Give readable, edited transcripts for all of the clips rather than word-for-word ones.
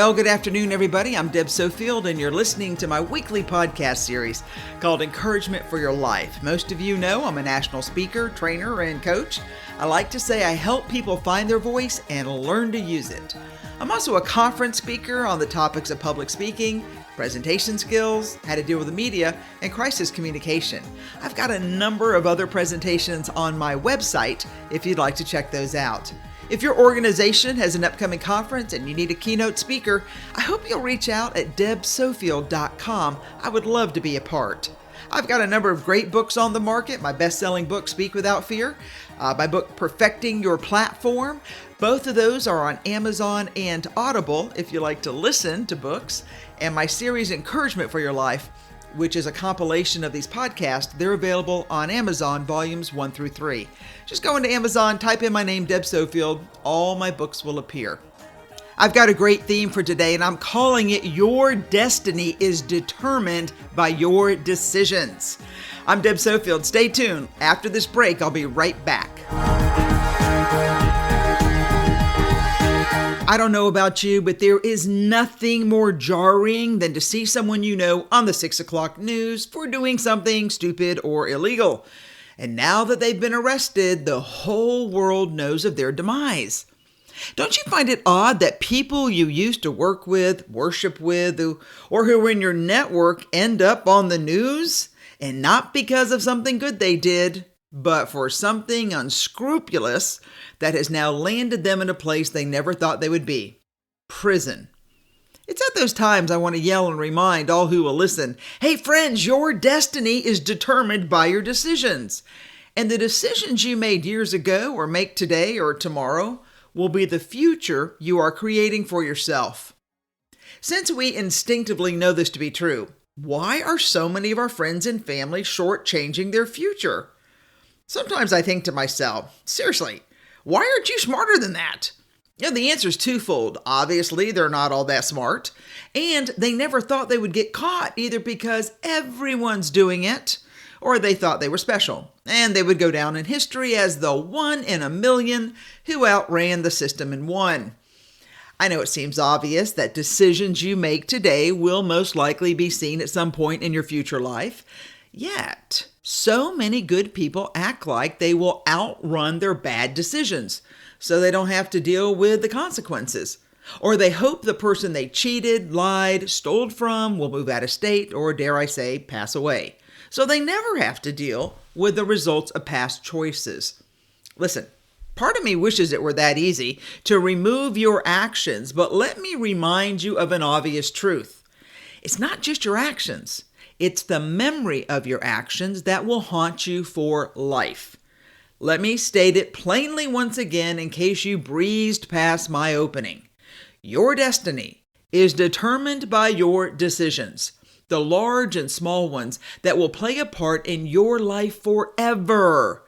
Well, good afternoon, everybody. I'm Deb Sofield, and you're listening to my weekly podcast series called Encouragement for Your Life. Most of you know I'm a national speaker, trainer, and coach. I like to say I help people find their voice and learn to use it. I'm also a conference speaker on the topics of public speaking, presentation skills, how to deal with the media, and crisis communication. I've got a number of other presentations on my website if you'd like to check those out. If your organization has an upcoming conference and you need a keynote speaker, I hope you'll reach out at debsofield.com. I would love to be a part. I've got a number of great books on the market. My best-selling book, Speak Without Fear. My book, Perfecting Your Platform. Both of those are on Amazon and Audible if you like to listen to books. And my series, Encouragement for Your Life, which is a compilation of these podcasts, they're available on Amazon, volumes 1 through 3. Just go into Amazon, type in my name, Deb Sofield, all my books will appear. I've got a great theme for today, and I'm calling it Your Destiny is Determined by Your Decisions. I'm Deb Sofield. Stay tuned. After this break, I'll be right back. I don't know about you, but there is nothing more jarring than to see someone you know on the 6 o'clock news for doing something stupid or illegal. And now that they've been arrested, the whole world knows of their demise. Don't you find it odd that people you used to work with, worship with, or who are in your network end up on the news? And not because of something good they did, but for something unscrupulous that has now landed them in a place they never thought they would be. Prison. It's at those times I want to yell and remind all who will listen, hey friends, your destiny is determined by your decisions. And the decisions you made years ago or make today or tomorrow will be the future you are creating for yourself. Since we instinctively know this to be true, why are so many of our friends and family shortchanging their future? Sometimes I think to myself, seriously, why aren't you smarter than that? The answer is twofold. Obviously, they're not all that smart, and they never thought they would get caught, either because everyone's doing it, or they thought they were special, and they would go down in history as the one in a million who outran the system and won. I know it seems obvious that decisions you make today will most likely be seen at some point in your future life. Yet, so many good people act like they will outrun their bad decisions, so they don't have to deal with the consequences. Or they hope the person they cheated, lied, stole from will move out of state, or dare I say, pass away. So they never have to deal with the results of past choices. Listen, part of me wishes it were that easy to remove your actions, but let me remind you of an obvious truth. It's not just your actions. It's the memory of your actions that will haunt you for life. Let me state it plainly once again in case you breezed past my opening. Your destiny is determined by your decisions, the large and small ones that will play a part in your life forever.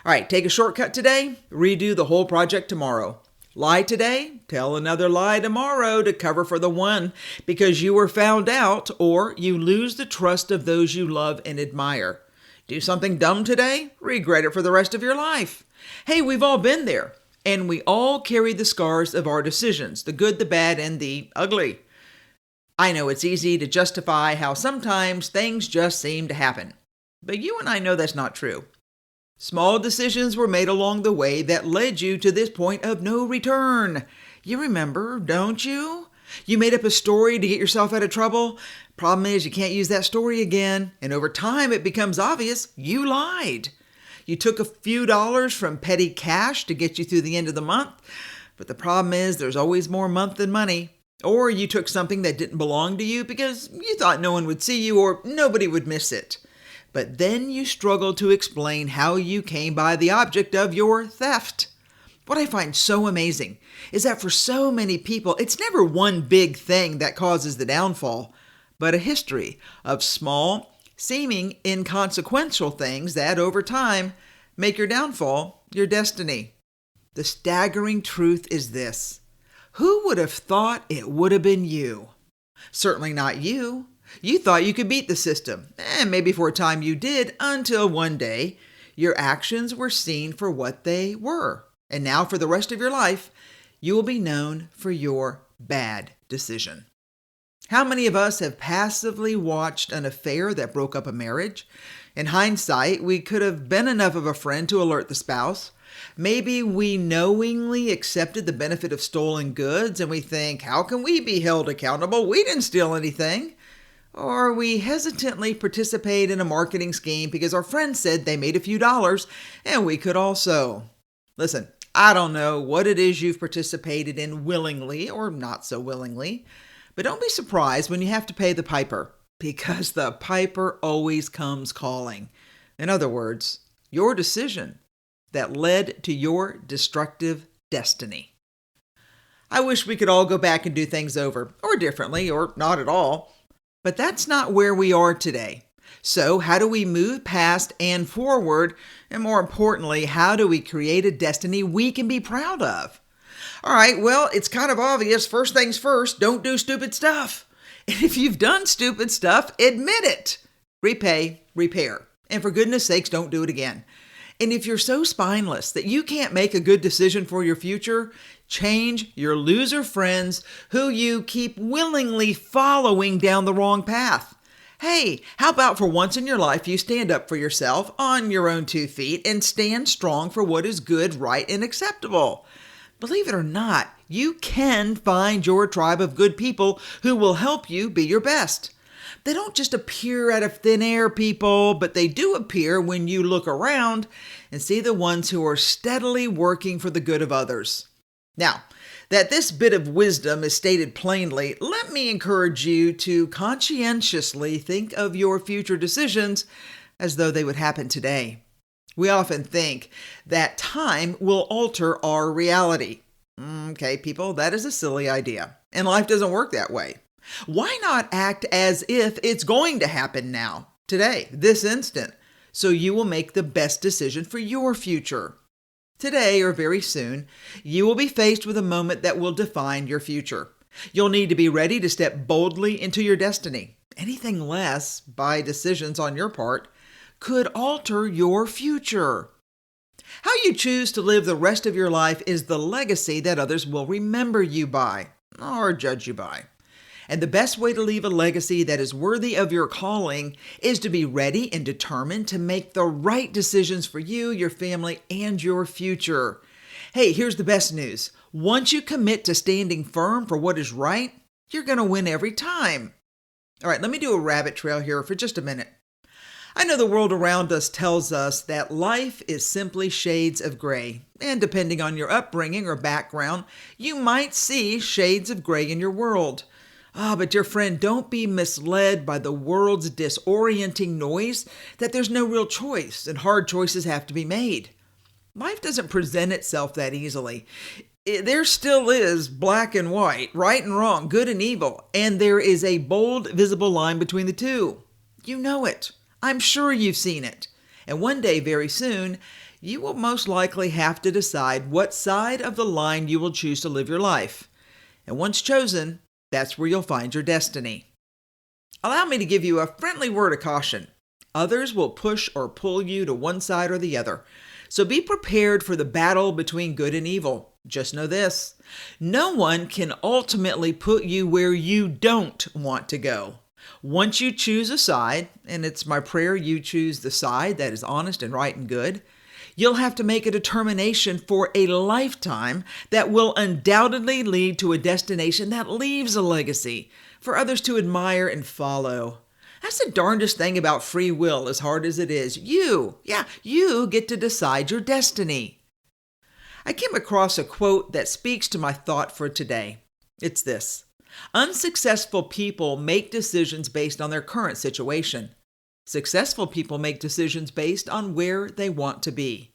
All right, take a shortcut today, redo the whole project tomorrow. Lie today, tell another lie tomorrow to cover for the one because you were found out, or you lose the trust of those you love and admire. Do something dumb today, regret it for the rest of your life. Hey, we've all been there, and we all carry the scars of our decisions, the good, the bad, and the ugly. I know it's easy to justify how sometimes things just seem to happen, but you and I know that's not true. Small decisions were made along the way that led you to this point of no return. You remember, don't you? You made up a story to get yourself out of trouble. Problem is, you can't use that story again. And over time, it becomes obvious you lied. You took a few dollars from petty cash to get you through the end of the month. But the problem is, there's always more month than money. Or you took something that didn't belong to you because you thought no one would see you or nobody would miss it. But then you struggle to explain how you came by the object of your theft. What I find so amazing is that for so many people, it's never one big thing that causes the downfall, but a history of small, seeming inconsequential things that over time make your downfall your destiny. The staggering truth is this. Who would have thought it would have been you? Certainly not you. You thought you could beat the system, and maybe for a time you did, until one day your actions were seen for what they were. And now for the rest of your life, you will be known for your bad decision. How many of us have passively watched an affair that broke up a marriage? In hindsight, we could have been enough of a friend to alert the spouse. Maybe we knowingly accepted the benefit of stolen goods and we think, how can we be held accountable? We didn't steal anything. Or we hesitantly participate in a marketing scheme because our friend said they made a few dollars and we could also. Listen, I don't know what it is you've participated in willingly or not so willingly, but don't be surprised when you have to pay the piper, because the piper always comes calling. In other words, your decision that led to your destructive destiny. I wish we could all go back and do things over, or differently, or not at all. But that's not where we are today. So how do we move past and forward? And more importantly, how do we create a destiny we can be proud of? All right, well, it's kind of obvious. First things first, don't do stupid stuff. And if you've done stupid stuff, admit it. Repay, repair. And for goodness sakes, don't do it again. And if you're so spineless that you can't make a good decision for your future, change your loser friends who you keep willingly following down the wrong path. Hey, how about for once in your life you stand up for yourself on your own 2 feet and stand strong for what is good, right, and acceptable? Believe it or not, you can find your tribe of good people who will help you be your best. They don't just appear out of thin air, people, but they do appear when you look around and see the ones who are steadily working for the good of others. Now, that this bit of wisdom is stated plainly, let me encourage you to conscientiously think of your future decisions as though they would happen today. We often think that time will alter our reality. Okay, people, that is a silly idea, and life doesn't work that way. Why not act as if it's going to happen now, today, this instant, so you will make the best decision for your future? Today, or very soon, you will be faced with a moment that will define your future. You'll need to be ready to step boldly into your destiny. Anything less, by decisions on your part, could alter your future. How you choose to live the rest of your life is the legacy that others will remember you by, or judge you by. And the best way to leave a legacy that is worthy of your calling is to be ready and determined to make the right decisions for you, your family, and your future. Hey, here's the best news. Once you commit to standing firm for what is right, you're going to win every time. All right, let me do a rabbit trail here for just a minute. I know the world around us tells us that life is simply shades of gray. And depending on your upbringing or background, you might see shades of gray in your world. But dear friend, don't be misled by the world's disorienting noise that there's no real choice and hard choices have to be made. Life doesn't present itself that easily. There still is black and white, right and wrong, good and evil, and there is a bold, visible line between the two. You know it. I'm sure you've seen it. And one day, very soon, you will most likely have to decide what side of the line you will choose to live your life. And once chosen, that's where you'll find your destiny. Allow me to give you a friendly word of caution. Others will push or pull you to one side or the other. So be prepared for the battle between good and evil. Just know this: no one can ultimately put you where you don't want to go. Once you choose a side, and it's my prayer you choose the side that is honest and right and good, you'll have to make a determination for a lifetime that will undoubtedly lead to a destination that leaves a legacy for others to admire and follow. That's the darndest thing about free will, as hard as it is. You get to decide your destiny. I came across a quote that speaks to my thought for today. It's this: unsuccessful people make decisions based on their current situation. Successful people make decisions based on where they want to be.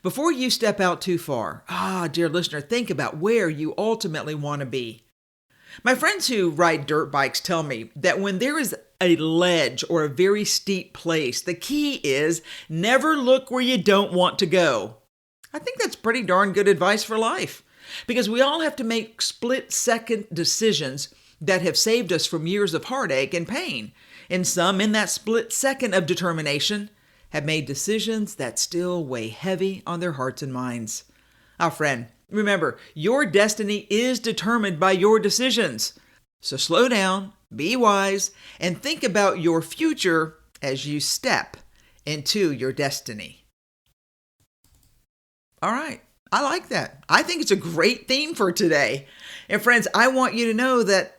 Before you step out too far, dear listener, think about where you ultimately want to be. My friends who ride dirt bikes tell me that when there is a ledge or a very steep place, the key is never look where you don't want to go. I think that's pretty darn good advice for life, because we all have to make split-second decisions that have saved us from years of heartache and pain. And some, in that split second of determination, have made decisions that still weigh heavy on their hearts and minds. Friend, Remember, your destiny is determined by your decisions. So slow down, be wise, and think about your future as you step into your destiny. All right. I like that. I think it's a great theme for today. And friends, I want you to know that,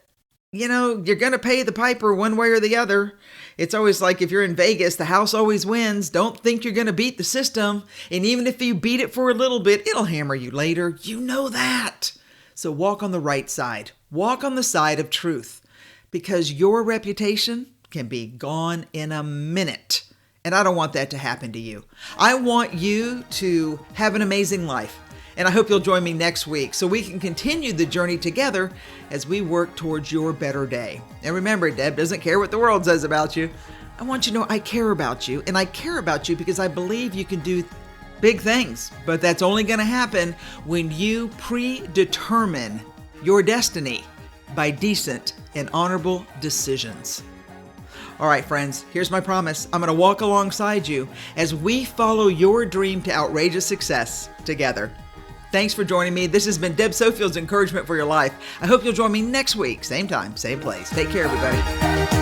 you're going to pay the piper one way or the other. It's always like if you're in Vegas, the house always wins. Don't think you're going to beat the system. And even if you beat it for a little bit, it'll hammer you later. You know that. So walk on the right side. Walk on the side of truth, because your reputation can be gone in a minute. And I don't want that to happen to you. I want you to have an amazing life. And I hope you'll join me next week so we can continue the journey together as we work towards your better day. And remember, Deb doesn't care what the world says about you. I want you to know I care about you, and I care about you because I believe you can do big things. But that's only going to happen when you predetermine your destiny by decent and honorable decisions. All right, friends, here's my promise. I'm going to walk alongside you as we follow your dream to outrageous success together. Thanks for joining me. This has been Deb Sofield's Encouragement for Your Life. I hope you'll join me next week, same time, same place. Take care, everybody.